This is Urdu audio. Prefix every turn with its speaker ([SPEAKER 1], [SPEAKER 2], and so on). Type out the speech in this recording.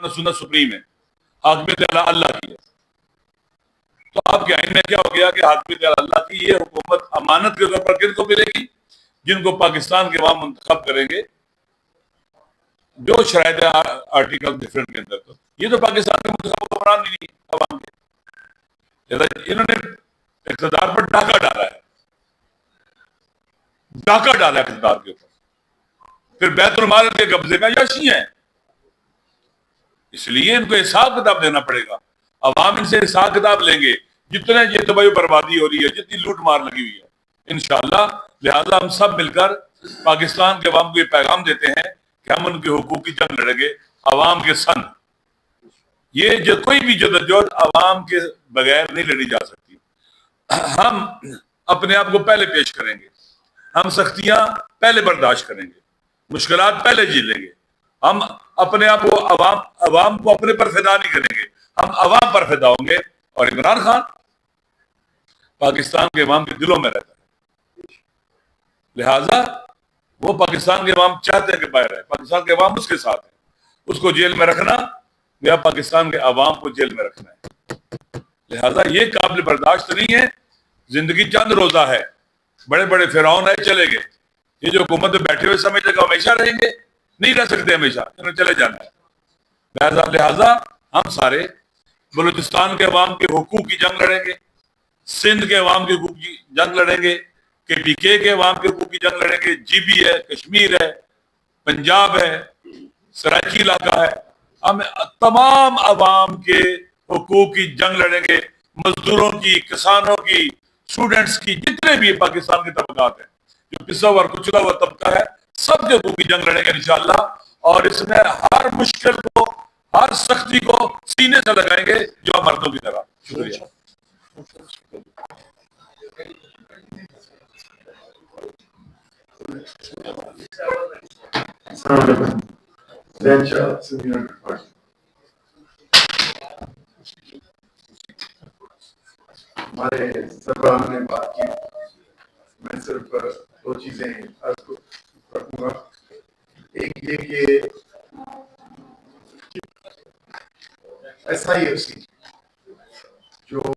[SPEAKER 1] سنت سپریم ہے، حاکمیت اعلیٰ اللہ کی ہے. تو آپ کے آئین میں کیا ہو گیا کہ حاکمیت اعلیٰ اللہ کی یہ حکومت امانت کے طور پر کن کو ملے گی؟ جن کو پاکستان کے عوام منتخب کریں گے، جو شرائط آرٹیکل ڈفرینٹ کے اندر. تو یہ تو پاکستان کے منتخب حکمران نہیں عوام کے، انہوں نے اقتدار پر ڈاکہ ڈالا ہے، ڈاکہ ڈالا ہے اقتدار کے اوپر. پھر بیت المال کے قبضے میں یاشی ہیں، اس لیے ان کو حساب کتاب دینا پڑے گا. عوام ان سے حساب کتاب لیں گے جتنے یہ تباہی بربادی ہو رہی ہے، جتنی لوٹ مار لگی ہوئی ہے انشاءاللہ. لہذا ہم سب مل کر پاکستان کے عوام کو یہ پیغام دیتے ہیں کہ ہم ان کے حقوق کی جنگ لڑیں گے عوام کے سنگ. یہ جو کوئی بھی جدوجہد عوام کے بغیر نہیں لڑی جا سکتی. ہم اپنے آپ کو پہلے پیش کریں گے، ہم سختیاں پہلے برداشت کریں گے، مشکلات پہلے جی لیں گے. ہم اپنے آپ کو عوام کو اپنے پر فدا نہیں کریں گے، ہم عوام پر فدا ہوں گے. اور عمران خان پاکستان کے عوام کے دلوں میں رہتا ہے، لہذا وہ پاکستان کے عوام چاہتے ہیں کہ باہر رہے، پاکستان کے عوام اس کے ساتھ ہے. اس کو جیل میں رکھنا یا پاکستان کے عوام کو جیل میں رکھنا ہے. لہذا یہ قابل برداشت نہیں ہے. زندگی چند روزہ ہے، بڑے بڑے فرعون آئے چلے گئے. یہ جو حکومت میں بیٹھے ہوئے سمجھتے کہ ہمیشہ رہیں گے، نہیں رہ سکتے ہمیشہ، انہیں چلے جانا ہے. لہذا ہم سارے بلوچستان کے عوام کے حقوق کی جنگ لڑیں گے، سندھ کے عوام کے حقوق کی جنگ لڑیں گے، KPK کے عوام کے حقوق کی جنگ لڑیں گے، GB ہے، کشمیر ہے، پنجاب ہے، سرائکی علاقہ ہے. ہم تمام عوام کے حقوق کی جنگ لڑیں گے، مزدوروں کی، کسانوں کی، اسٹوڈنٹس کی، جتنے بھی پاکستان کے طبقات ہیں، جو پسا ہوا اور کچلا ہوا طبقہ ہے، سب کے حقوق کی جنگ لڑیں گے انشاءاللہ. اور اس میں ہر مشکل کو، ہر سختی کو سینے سے لگائیں گے جو مردوں کی طرح. شکریہ.
[SPEAKER 2] ہمارے سربراہ نے بات کی، میں صرف دو چیزیں عرض رکھوں گا. ایک یہ کہ